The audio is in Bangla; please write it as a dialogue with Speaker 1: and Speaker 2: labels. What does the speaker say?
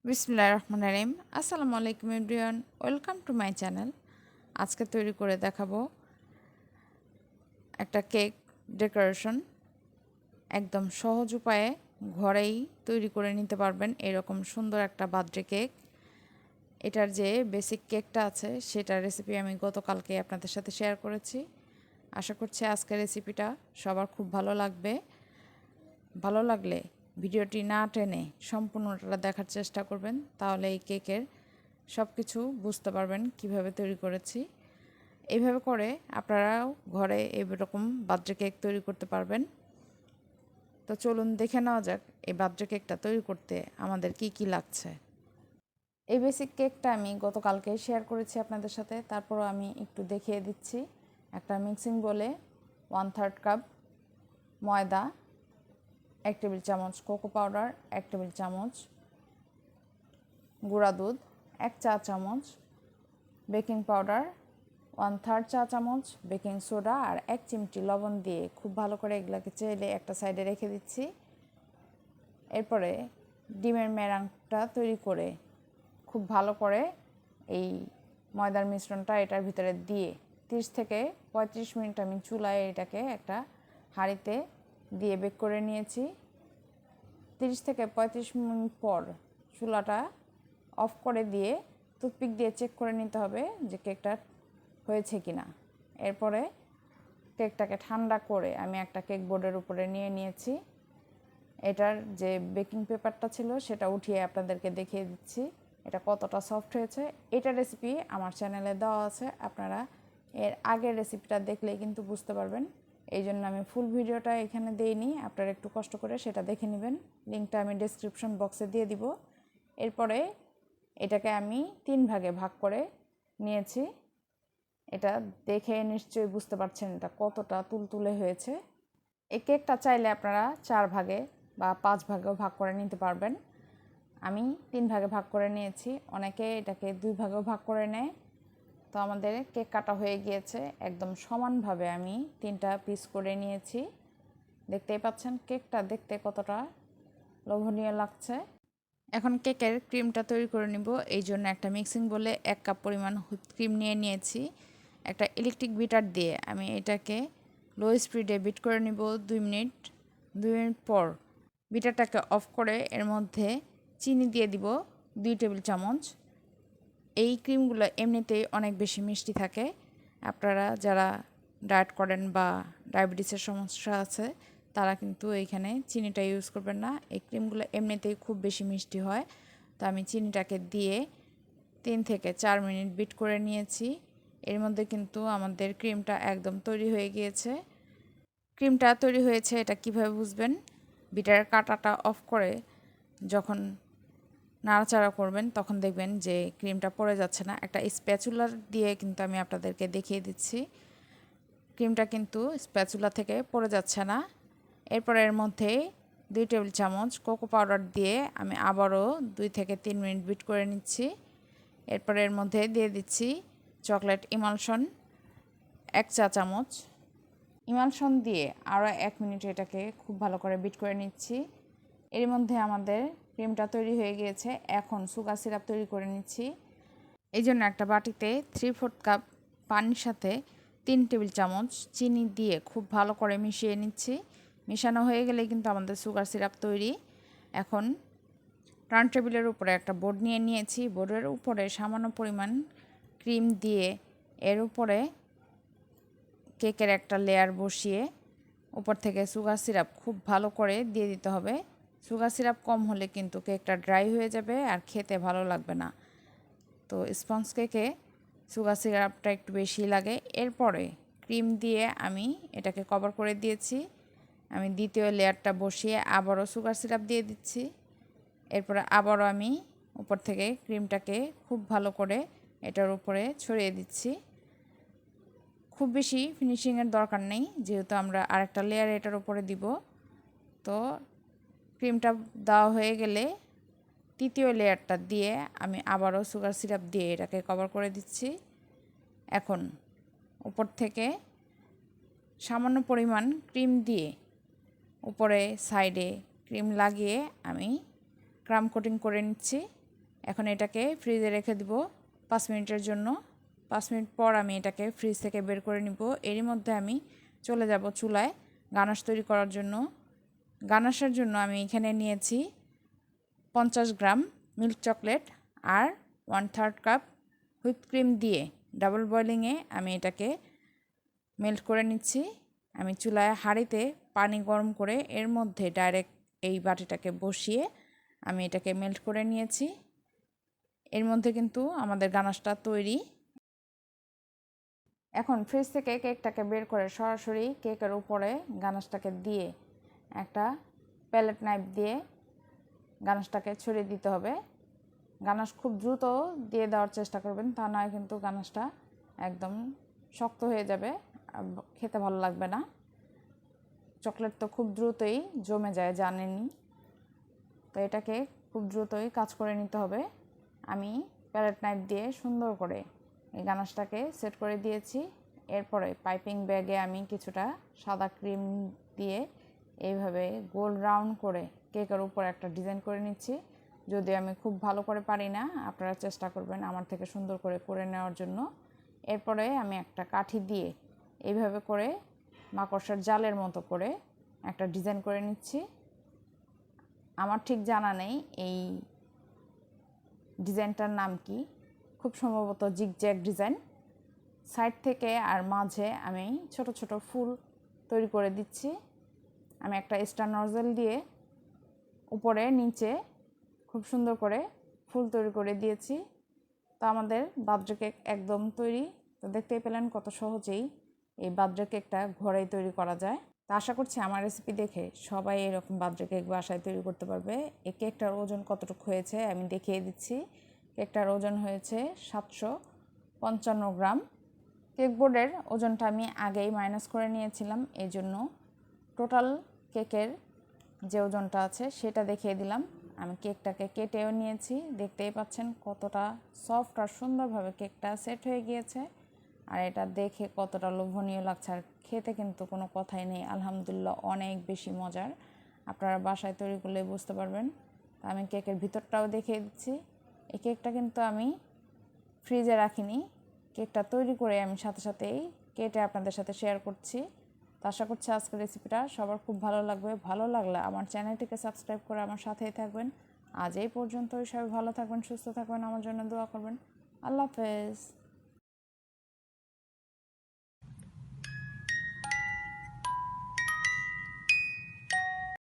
Speaker 1: বিসমিল্লাহির রহমানির রহিম। আসসালামু আলাইকুম everyone, welcome to my channel. আজকে তৈরি করে দেখাবো একটা কেক ডেকোরেশন। একদম সহজ উপায়ে ঘরেই তৈরি করে নিতে পারবেন এরকম সুন্দর একটা বার্থডে কেক। এটার যে বেসিক কেকটা আছে সেটার রেসিপি আমি গতকালকে আপনাদের সাথে শেয়ার করেছি। আশা করছি আজকের রেসিপিটা সবার খুব ভালো লাগবে। ভালো লাগলে ভিডিওটি না টেনে সম্পূর্ণটা দেখার চেষ্টা করবেন, তাহলে এই কেকের সব কিছু বুঝতে পারবেন কিভাবে তৈরি করেছি। এইভাবে করে আপনারাও ঘরে এরকম বার্থডে কেক তৈরি করতে পারবেন। তো চলুন দেখে নেওয়া যাক এই বার্থডে কেকটা তৈরি করতে আমাদের কি কি লাগছে। এই বেসিক কেকটা আমি গতকালকে শেয়ার করেছি আপনাদের সাথে, তারপরও আমি একটু দেখিয়ে দিচ্ছি। একটা মিক্সিং বলে 1/3 কাপ ময়দা, 1 টেবিল চামচ কোকো পাউডার, 1 টেবিল চামচ গুঁড়া দুধ, 1 চা চামচ বেকিং পাউডার, 1/3 চা চামচ বেকিং সোডা আর 1 চিমটি লবণ দিয়ে খুব ভালো করে এগুলোকে চেলে একটা সাইডে রেখে দিচ্ছি। এরপরে ডিমের মেরাংটা তৈরি করে খুব ভালো করে এই ময়দার মিশ্রণটা এটার ভিতরে দিয়ে 30 থেকে 35 মিনিট আমি চুলায় এটাকে একটা হাঁড়িতে দিয়ে বেক করে নিয়েছি। 30 থেকে 35 মিনিট পর চুলাটা অফ করে দিয়ে টুথপিক দিয়ে চেক করে নিতে হবে যে কেকটা হয়েছে কি না। এরপরে কেকটাকে ঠান্ডা করে আমি একটা কেক বোর্ডের উপরে নিয়ে নিয়েছি। এটার যে বেকিং পেপারটা ছিল সেটা উঠিয়ে আপনাদেরকে দেখিয়ে দিচ্ছি এটা কতটা সফট হয়েছে। এটা রেসিপি আমার চ্যানেলে দেওয়া আছে, আপনারা এর আগের রেসিপিটা দেখলেই কিন্তু বুঝতে পারবেন। এই জন্য আমি ফুল ভিডিওটা এখানে দেইনি, আপনারা একটু কষ্ট করে সেটা দেখে নেবেন। লিঙ্কটা আমি ডেসক্রিপশন বক্সে দিয়ে দিব। এরপরে এটাকে আমি 3 ভাগে ভাগ করে নিয়েছি। এটা দেখে নিশ্চয়ই বুঝতে পারছেন এটা কতটা তুলতুলে হয়েছে। এই কেকটা চাইলে আপনারা 4 ভাগে বা 5 ভাগেও ভাগ করে নিতে পারবেন। আমি 3 ভাগে ভাগ করে নিয়েছি, অনেকে এটাকে 2 ভাগেও ভাগ করে নেয়। তো আমাদের কেক কাটা হয়ে গিয়েছে, একদম সমানভাবে আমি 3টা পিস করে নিয়েছি। দেখতেই পাচ্ছেন কেকটা দেখতে কতটা লোভনীয় লাগছে। এখন কেকের ক্রিমটা তৈরি করে নিব। এই জন্য একটা মিক্সিং বলে 1 কাপ পরিমাণ হুইপ ক্রিম নিয়ে নিয়েছি। একটা ইলেকট্রিক বিটার দিয়ে আমি এটাকে লো স্পিডে বিট করে নিব 2 মিনিট। 2 মিনিট পর বিটারটাকে অফ করে এর মধ্যে চিনি দিয়ে দিব 2 টেবিল চামচ। এই ক্রিমগুলো এমনিতেই অনেক বেশি মিষ্টি থাকে। আপনারা যারা ডায়েট করেন বা ডায়াবেটিসের সমস্যা আছে তারা কিন্তু এইখানে চিনিটা ইউজ করবেন না। এই ক্রিমগুলো এমনিতেই খুব বেশি মিষ্টি হয়। তো আমি চিনিটাকে দিয়ে 3 থেকে 4 মিনিট বিট করে নিয়েছি। এর মধ্যে কিন্তু আমাদের ক্রিমটা একদম তৈরি হয়ে গিয়েছে। ক্রিমটা তৈরি হয়েছে এটা কিভাবে বুঝবেন? বিটারের কাঁটাটা অফ করে যখন নাড়াচাড়া করবেন তখন দেখবেন যে ক্রিমটা পড়ে যাচ্ছে না। একটা স্প্যাচুলার দিয়ে কিন্তু আমি আপনাদেরকে দেখিয়ে দিচ্ছি ক্রিমটা কিন্তু স্প্যাচুলা থেকে পড়ে যাচ্ছে না। এরপর এর মধ্যে 2 টেবিল চামচ কোকো পাউডার দিয়ে আমি আবারও 2 থেকে 3 মিনিট বিট করে নিচ্ছি। এরপর এর মধ্যে দিয়ে দিচ্ছি চকলেট ইমালশন 1 চা চামচ। ইমালশন দিয়ে আরও 1 মিনিট এটাকে খুব ভালো করে বিট করে নিচ্ছি। এর মধ্যে আমাদের ক্রিমটা তৈরি হয়ে গিয়েছে। এখন সুগার সিরাপ তৈরি করে নিচ্ছি। এই জন্য একটা বাটিতে 3/4 কাপ পানির সাথে 3 টেবিল চামচ চিনি দিয়ে খুব ভালো করে মিশিয়ে নিচ্ছি। মিশানো হয়ে গেলেই কিন্তু আমাদের সুগার সিরাপ তৈরি। এখন টার্ন টেবিলের উপরে একটা বোর্ড নিয়ে নিয়েছি। বোর্ডের উপরে সামান্য পরিমাণ ক্রিম দিয়ে এর উপরে কেকের একটা লেয়ার বসিয়ে উপর থেকে সুগার সিরাপ খুব ভালো করে দিয়ে দিতে হবে। সুগার সিরাপ কম হলে কিন্তু কেকটা ড্রাই হয়ে যাবে আর খেতে ভালো লাগবে না। তো স্পঞ্জ কেকে সুগার সিরাপটা একটু বেশি লাগে। এরপরে ক্রিম দিয়ে আমি এটাকে কভার করে দিয়েছি। আমি দ্বিতীয় লেয়ারটা বসিয়ে আবারও সুগার সিরাপ দিয়ে দিচ্ছি। এরপরে আবারও আমি উপর থেকে ক্রিমটাকে খুব ভালো করে এটার উপরে ছড়িয়ে দিচ্ছি। খুব বেশি ফিনিশিংয়ের দরকার নেই, যেহেতু আমরা আরেকটা লেয়ার এটার উপরে দিব। তো ক্রিমটা দেওয়া হয়ে গেলে তৃতীয় লেয়ারটা দিয়ে আমি আবারও সুগার সিরাপ দিয়ে এটাকে কভার করে দিচ্ছি। এখন উপর থেকে সামান্য পরিমাণ ক্রিম দিয়ে উপরে সাইডে ক্রিম লাগিয়ে আমি ক্রাম কোটিং করে নিচ্ছি। এখন এটাকে ফ্রিজে রেখে দিব 5 মিনিটের জন্য। 5 মিনিট পর আমি এটাকে ফ্রিজ থেকে বের করে নিব। এরই মধ্যে আমি চলে যাব চুলায় গানাশ তৈরি করার জন্য। গানাশের জন্য আমি এখানে নিয়েছি 50 গ্রাম মিল্ক চকলেট আর 1/3 কাপ হুইপ ক্রিম দিয়ে ডাবল বয়েলিংয়ে আমি এটাকে মেল্ট করে নিচ্ছি। আমি চুলায় হাঁড়িতে পানি গরম করে এর মধ্যে ডাইরেক্ট এই বাটিটাকে বসিয়ে আমি এটাকে মেল্ট করে নিয়েছি। এর মধ্যে কিন্তু আমাদের গানাশটা তৈরি। এখন ফ্রিজ থেকে কেকটাকে বের করে সরাসরি কেকের উপরে গানাশটাকে দিয়ে একটা প্যালেট নাইফ দিয়ে গানাশটাকে ছড়িয়ে দিতে হবে। গানাশ খুব দ্রুত দিয়ে দেওয়ার চেষ্টা করবেন, তা নয় কিন্তু গানাশটা একদম শক্ত হয়ে যাবে, খেতে ভালো লাগবে না। চকলেট তো খুব দ্রুতই জমে যায় জানেনই, তো এটাকে খুব দ্রুতই কাজ করে নিতে হবে। আমি প্যালেট নাইফ দিয়ে সুন্দর করে এই গানাশটাকে সেট করে দিয়েছি। এরপরে পাইপিং ব্যাগে আমি কিছুটা সাদা ক্রিম দিয়ে এইভাবে গোল রাউন্ড করে কেকের উপর একটা ডিজাইন করে নিচ্ছি। যদি আমি খুব ভালো করে পারি না, আপনারা চেষ্টা করবেন আমার থেকে সুন্দর করে নেওয়ার জন্য। এরপরে আমি একটা কাঠি দিয়ে এইভাবে করে মাকড়সার জালের মতো করে একটা ডিজাইন করে নিচ্ছি। আমার ঠিক জানা নেই এই ডিজাইনটার নাম কি, খুব সম্ভবত জিগজ্যাগ ডিজাইন। সাইড থেকে আর মাঝে আমি ছোট ছোট ফুল তৈরি করে দিচ্ছি। আমি একটা স্টার নজল দিয়ে উপরে নিচে খুব সুন্দর করে ফুল তৈরি করে দিয়েছি। তো আমাদের বার্থডে কেক একদম তৈরি। তো দেখতেই পেলেন কত সহজেই এই বার্থডে কেকটা ঘরেই তৈরি করা যায়। তো আশা করছি আমার রেসিপি দেখে সবাই এরকম বার্থডে কেক বাসায় তৈরি করতে পারবে। এই কেকটার ওজন কতটুকু হয়েছে আমি দেখিয়ে দিচ্ছি। কেকটার ওজন হয়েছে 755 গ্রাম। কেক বোর্ডের ওজনটা আমি আগেই মাইনাস করে নিয়েছিলাম, এই জন্য টোটাল কেকের যে ওজনটা আছে সেটা দেখিয়ে দিলাম। আমি কেকটাকে কেটেও নিয়েছি, দেখতেই পাচ্ছেন কতটা সফট আর সুন্দরভাবে কেকটা সেট হয়ে গিয়েছে। আর এটা দেখে কতটা লোভনীয় লাগছে, আর খেতে কিন্তু কোনো কথাই নেই, আলহামদুলিল্লাহ অনেক বেশি মজার। আপনারা বাসায় তৈরি করলে বুঝতে পারবেন। আমি কেকের ভিতরটাও দেখিয়ে দিচ্ছি। এই কেকটা কিন্তু আমি ফ্রিজে রাখিনি, কেকটা তৈরি করে আমি সাথে সাথেই কেটে আপনাদের সাথে শেয়ার করছি। তো আশা করছি আজকের রেসিপিটা সবার খুব ভালো লাগবে। ভালো লাগলে আমার চ্যানেলটিকে সাবস্ক্রাইব করে আমার সাথেই থাকবেন। আজ এই পর্যন্তই, সবাই ভালো থাকবেন, সুস্থ থাকবেন, আমার জন্য দোয়া করবেন। আল্লাহ হাফেজ।